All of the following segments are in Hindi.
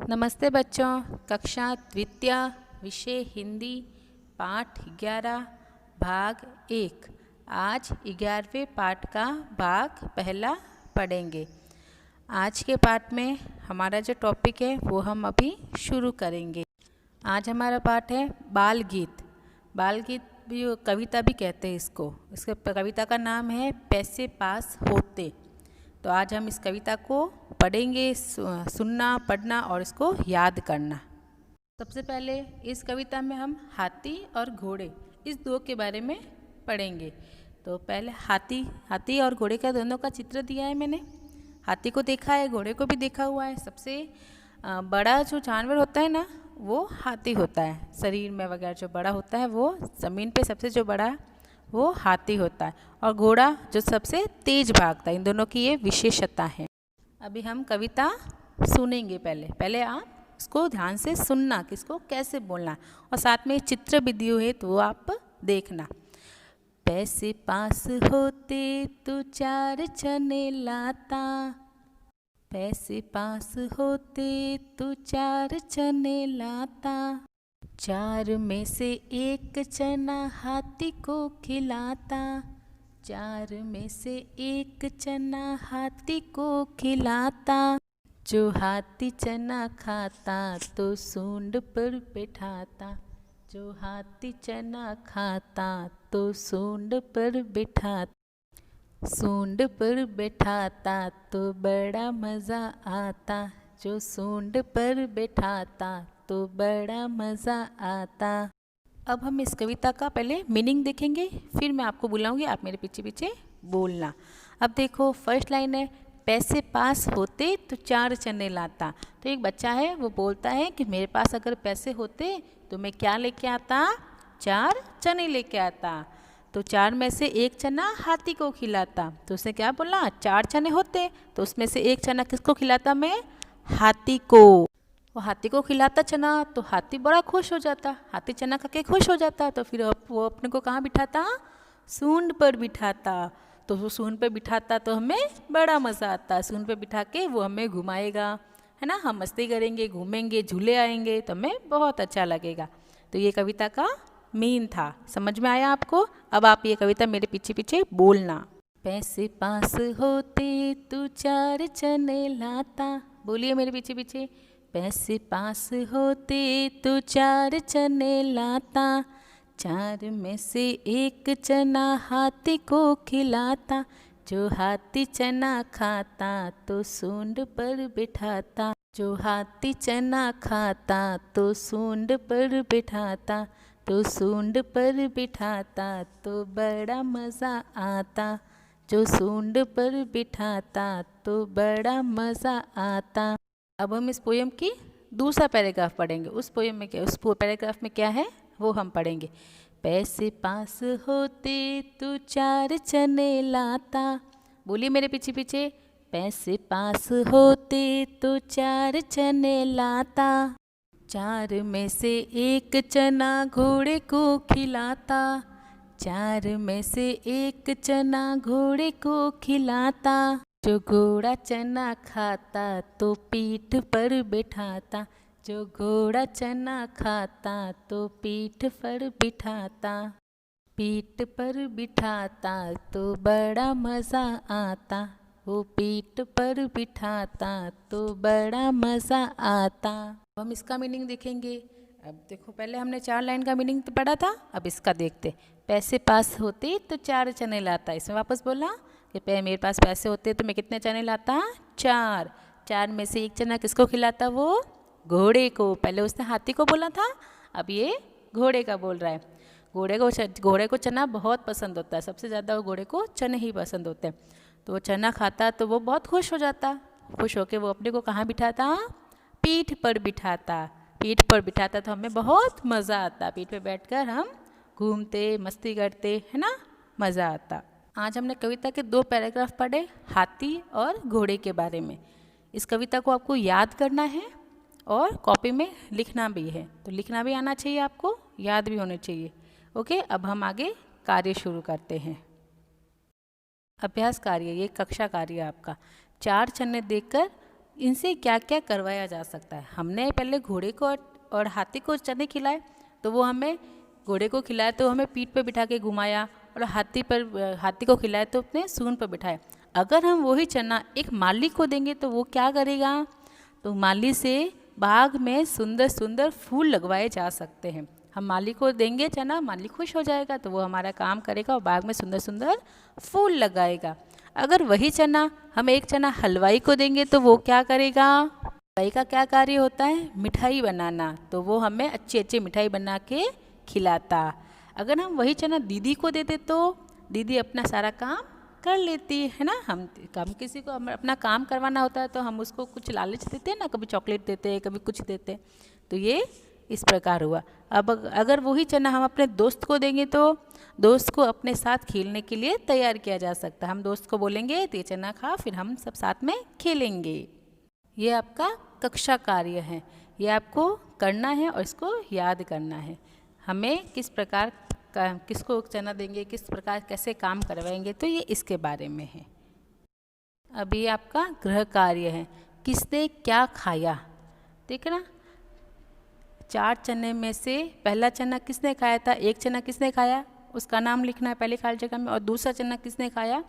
नमस्ते बच्चों। कक्षा द्वितीय, विषय हिंदी, पाठ 11, भाग 1। आज 11वें पाठ का भाग पहला पढ़ेंगे। आज के पाठ में हमारा जो टॉपिक है वो हम अभी शुरू करेंगे। आज हमारा पाठ है बाल गीत। बाल गीत भी कविता भी कहते हैं इसको। इसके कविता का नाम है पैसे पास होते। तो आज हम इस कविता को पढ़ेंगे, सुनना, पढ़ना और इसको याद करना। सबसे पहले इस कविता में हम हाथी और घोड़े इस दो के बारे में पढ़ेंगे। तो पहले हाथी और घोड़े का दोनों का चित्र दिया है मैंने। हाथी को देखा है, घोड़े को भी देखा हुआ है। सबसे बड़ा जो जानवर होता है ना वो हाथी होता है। शरीर में वगैरह जो बड़ा होता है वो ज़मीन पे सबसे जो बड़ा वो हाथी होता है, और घोड़ा जो सबसे तेज भागता है। इन दोनों की ये विशेषता है। अभी हम कविता सुनेंगे। पहले आप इसको ध्यान से सुनना कि इसको कैसे बोलना, और साथ में चित्र भी दिए हुए तो वो आप देखना। पैसे पास होते तो 4 चने लाता, पैसे पास होते तो 4 चने लाता, 4 में से 1 चना हाथी को खिलाता, 4 में से 1 चना हाथी को खिलाता, जो हाथी चना खाता तो सूंड पर बिठाता, जो हाथी चना खाता तो सूंड पर बिठाता, सूंड पर बैठाता तो बड़ा मज़ा आता, जो सूंड पर बैठाता तो बड़ा मज़ा आता। अब हम इस कविता का पहले मीनिंग देखेंगे, फिर मैं आपको बुलाऊंगी, आप मेरे पीछे पीछे बोलना। अब देखो, फर्स्ट लाइन है पैसे पास होते तो 4 चने लाता। तो एक बच्चा है वो बोलता है कि मेरे पास अगर पैसे होते तो मैं क्या लेके आता? 4 चने लेके आता। तो 4 में से 1 चना हाथी को खिलाता। तो उसने क्या बोला? 4 चने होते तो उसमें से 1 चना किसको खिलाता मैं? हाथी को। वो हाथी को खिलाता चना तो हाथी बड़ा खुश हो जाता। हाथी चना खा के खुश हो जाता तो फिर वो अपने को कहाँ बिठाता? सूंड पर बिठाता। तो वो सूंड पर बिठाता तो हमें बड़ा मज़ा आता। सूंड पर बिठा के वो हमें घुमाएगा, है ना। हम मस्ती करेंगे, घूमेंगे, झूले आएंगे तो हमें बहुत अच्छा लगेगा। तो ये कविता का मीन था। समझ में आया आपको? अब आप ये कविता मेरे पीछे पीछे बोलना। पैसे पास होते तू 4 चने लाता। बोलिए मेरे पीछे पीछे। पैसे पास होते तो 4 चने लाता, 4 में से 1 चना हाथी को खिलाता, जो हाथी चना खाता तो सूंड पर बिठाता, जो हाथी चना खाता तो सूंड पर बिठाता, तो सूंड पर बिठाता तो बड़ा मज़ा आता, जो सूंड पर बिठाता तो बड़ा मज़ा आता। अब हम इस पोयम की दूसरा पैराग्राफ पढ़ेंगे। उस पोयम में क्या, उस पैराग्राफ में क्या है वो हम पढ़ेंगे। पैसे पास होते तो 4 चने लाता। बोलिए मेरे पीछे पीछे। पैसे पास होते तो 4 चने लाता, 4 में से 1 चना घोड़े को खिलाता, 4 में से 1 चना घोड़े को खिलाता, जो घोड़ा चना खाता तो पीठ पर बिठाता, जो घोड़ा चना खाता तो पीठ पर बिठाता, पीठ पर बिठाता तो बड़ा मज़ा आता, वो पीठ पर बिठाता तो बड़ा मज़ा आता। अब हम इसका मीनिंग देखेंगे। अब देखो, पहले हमने 4 लाइन का मीनिंग तो पढ़ा था, अब इसका देखते। पैसे पास होते तो 4 चने लाता। इसमें वापस बोला कि मेरे पास पैसे होते तो मैं कितने चने लाता? 4। 4 में से 1 चना किसको खिलाता? वो घोड़े को। पहले उसने हाथी को बोला था, अब ये घोड़े का बोल रहा है। घोड़े को चना बहुत पसंद होता है। सबसे ज़्यादा वो घोड़े को चने ही पसंद होते हैं। तो वो चना खाता तो वो बहुत खुश हो जाता। खुश होकर वो अपने को कहाँ बिठाता? पीठ पर बिठाता। पीठ पर बिठाता तो हमें बहुत मज़ा आता। पीठ पर बैठकर हम घूमते, मस्ती करते, है ना, मज़ा आता। आज हमने कविता के 2 पैराग्राफ पढ़े, हाथी और घोड़े के बारे में। इस कविता को आपको याद करना है और कॉपी में लिखना भी है। तो लिखना भी आना चाहिए आपको, याद भी होने चाहिए। ओके, अब हम आगे कार्य शुरू करते हैं। अभ्यास कार्य, ये कक्षा कार्य है आपका। 4 चने देखकर इनसे क्या क्या करवाया जा सकता है। हमने पहले घोड़े को और हाथी को चने खिलाए, तो वो हमें घोड़े को खिलाया तो हमें पीठ पे बिठा के घुमाया, और हाथी को खिलाया तो अपने सूंड पर बिठाया। अगर हम वही चना एक माली को देंगे तो वो क्या करेगा, तो माली से बाग में सुंदर सुंदर फूल लगवाए जा सकते हैं। हम माली को देंगे चना, माली खुश हो जाएगा तो वो हमारा काम करेगा और बाग में सुंदर सुंदर फूल लगाएगा। अगर वही चना हम एक चना हलवाई को देंगे तो वो क्या करेगा, हलवाई का क्या कार्य होता है, मिठाई बनाना, तो वो हमें अच्छी अच्छी मिठाई बना के खिलाता। अगर हम वही चना दीदी को देते तो दीदी अपना सारा काम कर लेती है ना। हम किसी को अपना काम करवाना होता है तो हम उसको कुछ लालच देते हैं ना, कभी चॉकलेट देते हैं, कभी कुछ देते हैं। तो ये इस प्रकार हुआ। अब अगर वही चना हम अपने दोस्त को देंगे तो दोस्त को अपने साथ खेलने के लिए तैयार किया जा सकता है। हम दोस्त को बोलेंगे तो ये चना खा, फिर हम सब साथ में खेलेंगे। ये आपका कक्षा कार्य है, ये आपको करना है और इसको याद करना है। हमें किस प्रकार किसको चना देंगे, किस प्रकार कैसे काम करवाएंगे, तो ये इसके बारे में है। अभी आपका गृह कार्य है, किसने क्या खाया। ठीक है ना, 4 चने में से पहला चना किसने खाया था, एक चना किसने खाया उसका नाम लिखना है पहले खाली जगह में, और दूसरा चना किसने खाया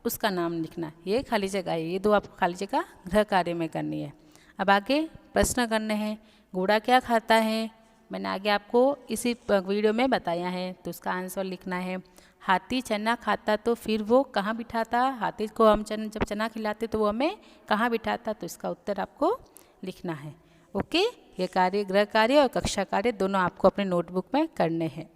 उसका नाम लिखना है। ये खाली जगह है, ये 2 आपको खाली जगह गृह कार्य में करनी है। अब आगे प्रश्न करने हैं। घोड़ा क्या खाता है, मैंने आगे आपको इसी वीडियो में बताया है, तो उसका आंसर लिखना है। हाथी चना खाता तो फिर वो कहाँ बिठाता, हाथी को हम जब चना खिलाते तो वो हमें कहाँ बिठाता, तो इसका उत्तर आपको लिखना है। ओके, ये कार्य गृह कार्य और कक्षा कार्य दोनों आपको अपने नोटबुक में करने हैं।